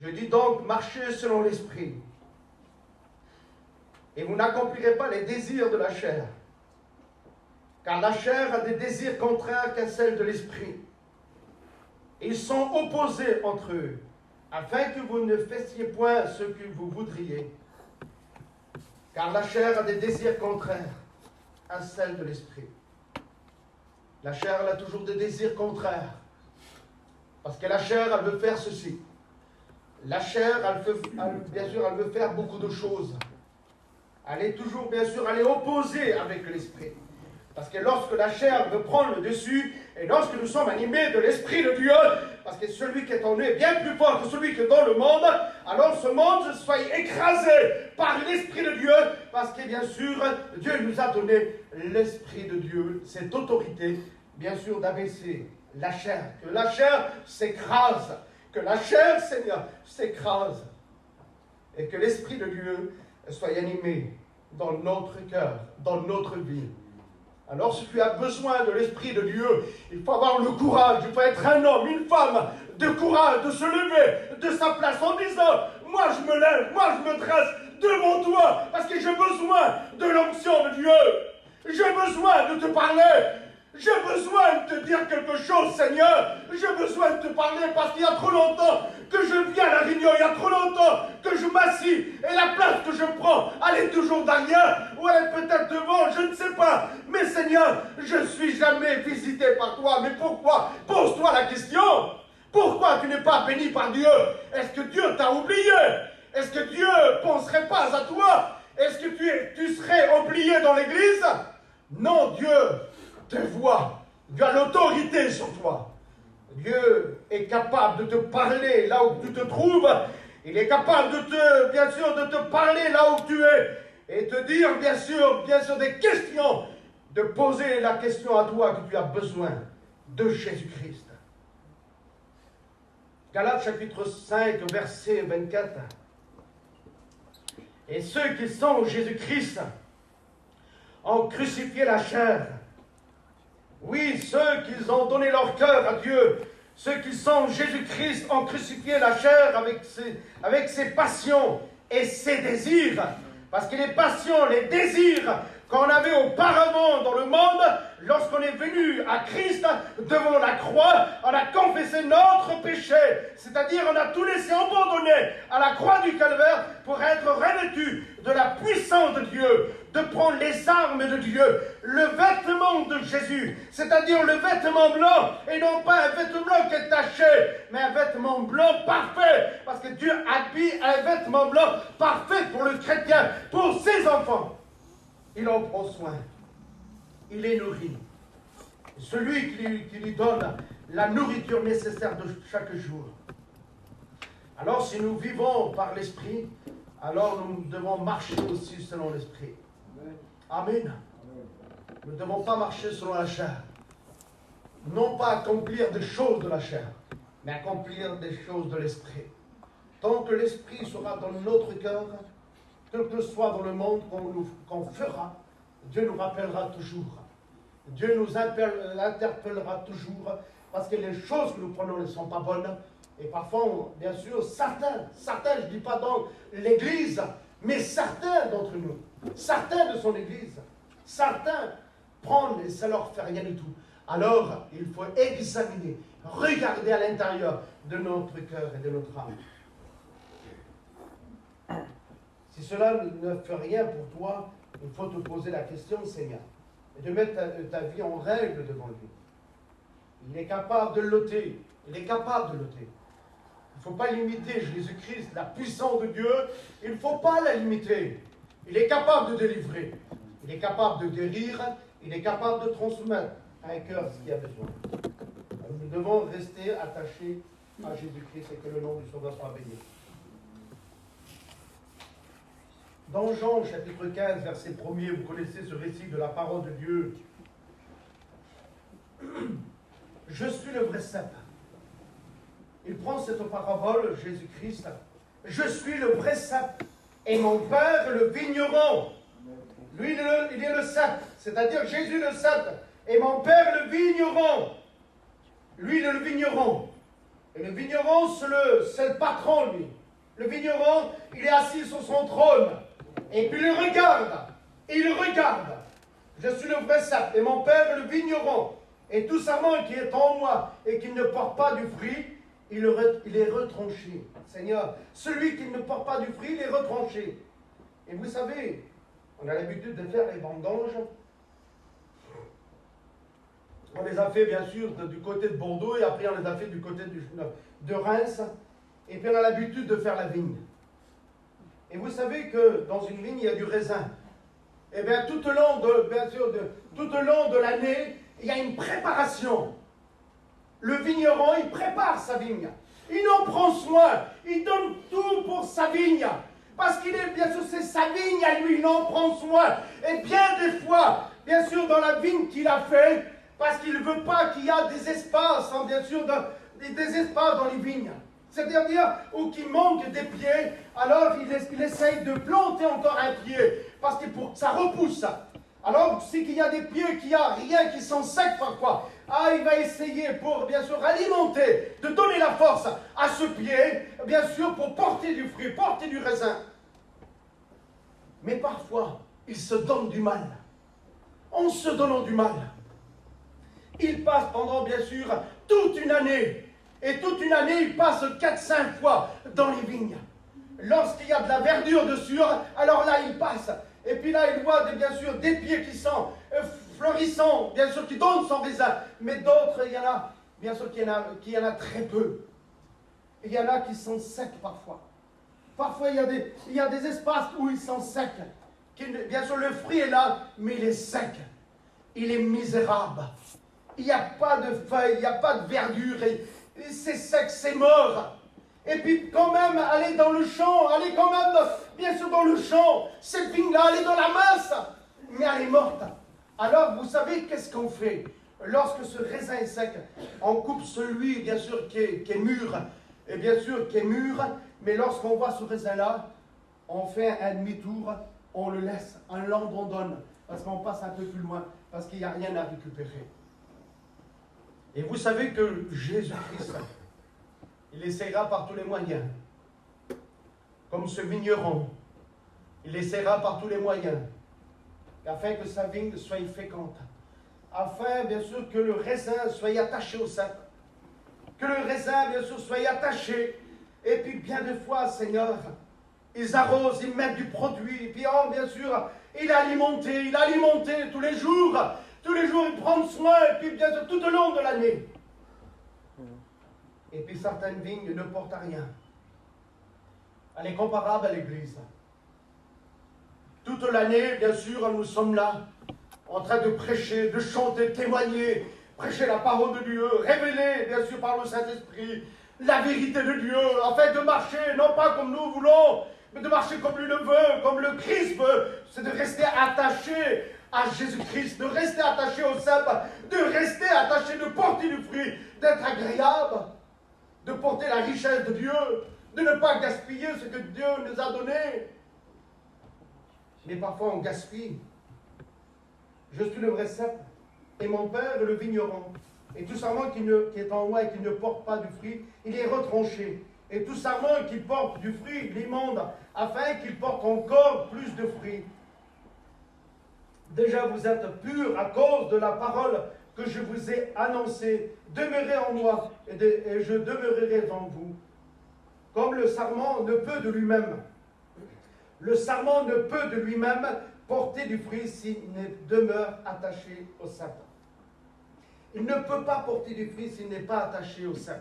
Je dis donc, marchez selon l'esprit. Et vous n'accomplirez pas les désirs de la chair. Car la chair a des désirs contraires qu'à celles de l'esprit. Ils sont opposés entre eux, afin que vous ne fassiez point ce que vous voudriez. Car la chair a des désirs contraires à celles de l'esprit. La chair, elle a toujours des désirs contraires. Parce que la chair, elle veut faire ceci. La chair, bien sûr, elle veut faire beaucoup de choses. Elle est toujours, bien sûr, elle est opposée avec l'esprit. Parce que lorsque la chair veut prendre le dessus, et lorsque nous sommes animés de l'Esprit de Dieu, parce que celui qui est en nous est bien plus fort que celui qui est dans le monde, alors ce monde soit écrasé par l'Esprit de Dieu, parce que bien sûr, Dieu nous a donné l'Esprit de Dieu, cette autorité, bien sûr, d'abaisser la chair, que la chair s'écrase, que la chair, Seigneur, s'écrase, et que l'Esprit de Dieu soit animé dans notre cœur, dans notre vie. Alors si tu as besoin de l'Esprit de Dieu, il faut avoir le courage, il faut être un homme, une femme de courage, de se lever de sa place en disant, moi je me lève, moi je me dresse devant toi, parce que j'ai besoin de l'onction de Dieu. J'ai besoin de te parler. J'ai besoin de te dire quelque chose, Seigneur. J'ai besoin de te parler parce qu'il y a trop longtemps que je viens à la réunion. Il y a trop longtemps que je m'assis. Et la place que je prends, elle est toujours derrière. Ou elle est peut-être devant, je ne sais pas. Mais Seigneur, je ne suis jamais visité par toi. Mais pourquoi? Pose-toi la question. Pourquoi tu n'es pas béni par Dieu? Est-ce que Dieu t'a oublié? Est-ce que Dieu ne penserait pas à toi? Est-ce que tu serais oublié dans l'église? Non, Dieu te voit. Dieu a l'autorité sur toi. Dieu est capable de te parler là où tu te trouves. Il est capable bien sûr, de te parler là où tu es. Et te dire, bien sûr, des questions. De poser la question à toi que tu as besoin de Jésus-Christ. Galates chapitre 5, verset 24. Et ceux qui sont Jésus-Christ ont crucifié la chair. Oui, ceux qui ont donné leur cœur à Dieu, ceux qui sont Jésus-Christ ont crucifié la chair avec ses passions et ses désirs. Parce que les passions, les désirs qu'on avait auparavant dans le monde, lorsqu'on est venu à Christ devant la croix, on a confessé notre péché. C'est-à-dire on a tout laissé abandonner à la croix du calvaire pour être revêtu de la puissance de Dieu, de prendre les armes de Dieu, le vêtement de Jésus, c'est-à-dire le vêtement blanc, et non pas un vêtement qui est taché, mais un vêtement blanc parfait, parce que Dieu habille un vêtement blanc parfait pour le chrétien, pour ses enfants. Il en prend soin. Il les nourrit. Celui qui lui donne la nourriture nécessaire de chaque jour. Alors si nous vivons par l'Esprit, alors nous devons marcher aussi selon l'Esprit. Amen. Nous ne devons pas marcher selon la chair. Non pas accomplir des choses de la chair, mais accomplir des choses de l'Esprit. Tant que l'Esprit sera dans notre cœur, quel que soit dans le monde qu'on fera, Dieu nous rappellera toujours. Dieu nous interpellera toujours, parce que les choses que nous prenons ne sont pas bonnes. Et parfois, bien sûr, certains, je ne dis pas donc l'Église, mais certains d'entre nous, certains de son Église, certains prennent et ça ne leur fait rien du tout. Alors, il faut examiner, regarder à l'intérieur de notre cœur et de notre âme. Si cela ne fait rien pour toi, il faut te poser la question, Seigneur, et de mettre ta vie en règle devant lui. Il est capable de l'ôter. Il est capable de l'ôter. Il ne faut pas limiter Jésus-Christ, la puissance de Dieu. Il ne faut pas la limiter. Il est capable de délivrer. Il est capable de guérir. Il est capable de transmettre à un cœur ce qu'il a besoin. Alors, nous devons rester attachés à Jésus-Christ et que le nom du Sauveur soit béni. Dans Jean, chapitre 15, verset 1er, vous connaissez ce récit de la parole de Dieu. Je suis le vrai cep. Il prend cette parabole, Jésus-Christ. Je suis le vrai cep. Et mon Père, le vigneron. Lui, il est le cep. C'est-à-dire Jésus le cep. Et mon Père, le vigneron. Lui, il est le vigneron. Et le vigneron, c'est le patron, lui. Le vigneron, il est assis sur son trône. Et puis il regarde. Il regarde. Je suis le vrai cep et mon père est le vigneron. Et tout sarment qui est en moi et qui ne porte pas du fruit, il est retranché. Seigneur, celui qui ne porte pas du fruit, il est retranché. Et vous savez, on a l'habitude de faire les vendanges. On les a fait bien sûr du côté de Bordeaux et après on les a fait du côté de Reims. Et puis on a l'habitude de faire la vigne. Et vous savez que dans une vigne, il y a du raisin. Et bien tout au long de l'année, il y a une préparation. Le vigneron, il prépare sa vigne. Il en prend soin. Il donne tout pour sa vigne. Parce qu'il est, bien sûr, c'est sa vigne à lui, il en prend soin. Et bien des fois, bien sûr, dans la vigne qu'il a fait, parce qu'il ne veut pas qu'il y ait des espaces, hein, bien sûr, des espaces dans les vignes. C'est-à-dire où qu'il manque des pieds, alors il essaye de planter encore un pied, parce que pour que ça repousse. Alors, c'est qu'il y a des pieds, qu'il n'y a rien qui sont secs parfois. Il va essayer pour, bien sûr, alimenter, de donner la force à ce pied, bien sûr, pour porter du fruit, porter du raisin. Mais parfois, il se donne du mal. En se donnant du mal, il passe pendant, bien sûr, toute une année. Et toute une année, il passe 4-5 fois dans les vignes. Lorsqu'il y a de la verdure dessus, alors là, il passe. Et puis là, il voit bien sûr des pieds qui sont florissants, bien sûr qui donnent son raisin. Mais d'autres, il y en a, bien sûr qu'il y en a très peu. Il y en a qui sont secs parfois. Parfois, il y a des espaces où ils sont secs. Bien sûr, le fruit est là, mais il est sec. Il est misérable. Il n'y a pas de feuilles, il n'y a pas de verdure. C'est sec, c'est mort. Et puis quand même, aller dans le champ, aller quand même, bien sûr dans le champ, cette vigne-là, elle est dans la masse, mais elle est morte. Alors, vous savez, qu'est-ce qu'on fait? Lorsque ce raisin est sec, on coupe celui, bien sûr, qui est mûr, et bien sûr, qui est mûr, mais lorsqu'on voit ce raisin-là, on fait un demi-tour, on le laisse, on l'abandonne, parce qu'on passe un peu plus loin, parce qu'il n'y a rien à récupérer. Et vous savez que Jésus-Christ, il essaiera par tous les moyens, comme ce vigneron, il essaiera par tous les moyens, afin que sa vigne soit féconde, afin, bien sûr, que le raisin soit attaché au cep, que le raisin, bien sûr, soit attaché, et puis bien des fois, Seigneur, ils arrosent, ils mettent du produit, et puis, bien sûr, il est alimenté tous les jours, il prend soin, et puis bien sûr, tout au long de l'année. Et puis certaines vignes ne portent à rien. Elle est comparable à l'Église. Toute l'année, bien sûr, nous sommes là, en train de prêcher, de chanter, témoigner, prêcher la parole de Dieu, révéler, bien sûr, par le Saint-Esprit, la vérité de Dieu, afin de marcher, non pas comme nous voulons, mais de marcher comme lui le veut, comme le Christ veut. C'est de rester attaché à Jésus-Christ, de rester attaché au cep, de rester attaché, de porter du fruit, d'être agréable, de porter la richesse de Dieu, de ne pas gaspiller ce que Dieu nous a donné. Mais parfois on gaspille. Je suis le vrai cep, et mon père est le vigneron. Et tout sarment qui est en moi et qui ne porte pas du fruit, il est retranché. Et tout sarment qui porte du fruit, il l'immonde, afin qu'il porte encore plus de fruits. Déjà vous êtes purs à cause de la parole que je vous ai annoncée. Demeurez en moi et je demeurerai en vous. Comme le sarment ne peut de lui-même. Le sarment ne peut de lui-même porter du fruit s'il ne demeure attaché au cep. Il ne peut pas porter du fruit s'il n'est pas attaché au cep.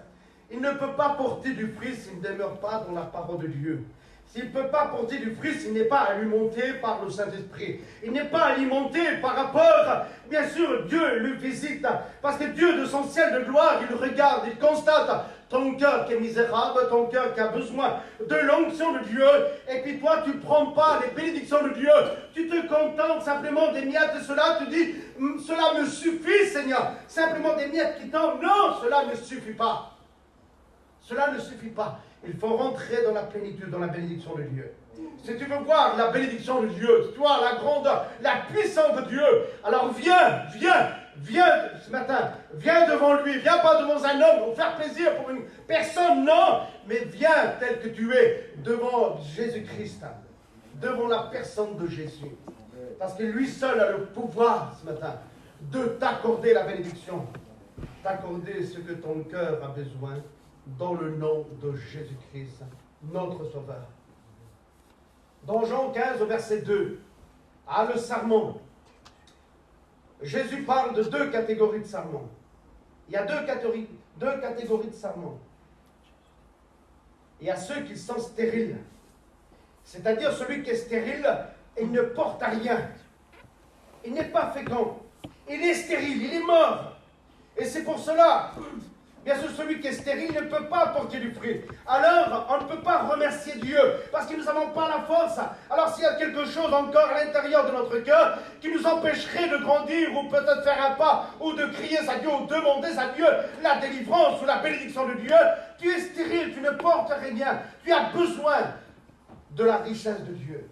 Il ne peut pas porter du fruit s'il ne demeure pas dans la parole de Dieu. S'il ne peut pas porter du fruit s'il n'est pas alimenté par le Saint-Esprit. Il n'est pas alimenté par rapport, bien sûr, Dieu le visite. Parce que Dieu, de son ciel de gloire, il regarde, il constate ton cœur qui est misérable, ton cœur qui a besoin de l'onction de Dieu. Et puis toi, tu ne prends pas les bénédictions de Dieu. Tu te contentes simplement des miettes de cela. Tu dis, cela me suffit, Seigneur. Simplement des miettes qui tombent. Non, cela ne suffit pas. Cela ne suffit pas. Il faut rentrer dans la plénitude, dans la bénédiction de Dieu. Si tu veux voir la bénédiction de Dieu, tu vois la grandeur, la puissance de Dieu, alors viens viens ce matin, viens devant lui, viens pas devant un homme pour faire plaisir pour une personne, non, mais viens tel que tu es devant Jésus-Christ, devant la personne de Jésus. Parce que lui seul a le pouvoir ce matin de t'accorder la bénédiction, t'accorder ce que ton cœur a besoin dans le nom de Jésus-Christ, notre Sauveur. Dans Jean 15, au verset 2, le sermon, Jésus parle de deux catégories de sermons. Il y a deux catégories de sermons. Il y a ceux qui sont stériles. C'est-à-dire celui qui est stérile, il ne porte à rien. Il n'est pas fécond. Il est stérile, il est mort. Et c'est pour cela, bien sûr, celui qui est stérile ne peut pas porter du fruit. Alors, on ne peut pas remercier Dieu, parce que nous n'avons pas la force. Alors, s'il y a quelque chose encore à l'intérieur de notre cœur qui nous empêcherait de grandir, ou peut-être faire un pas, ou de crier à Dieu, ou demander à Dieu la délivrance ou la bénédiction de Dieu, tu es stérile, tu ne portes rien. Tu as besoin de la richesse de Dieu.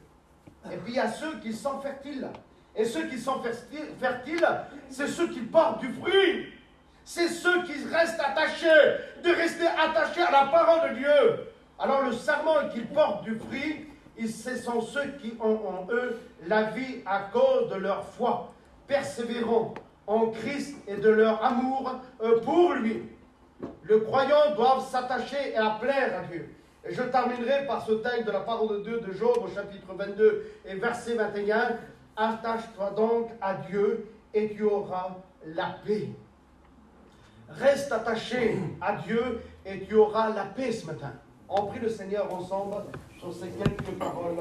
Et puis, il y a ceux qui sont fertiles. Et ceux qui sont fertiles, c'est ceux qui portent du fruit. C'est ceux qui restent attachés, de rester attachés à la parole de Dieu. Alors le serment qui porte du fruit, ce sont ceux qui ont en eux la vie à cause de leur foi, persévérant en Christ et de leur amour pour lui. Les croyants doivent s'attacher et à plaire à Dieu. Et je terminerai par ce texte de la parole de Dieu de Job au chapitre 22 et verset 21. Attache-toi donc à Dieu et tu auras la paix. Reste attaché à Dieu et tu auras la paix ce matin. On prie le Seigneur ensemble sur ces quelques paroles.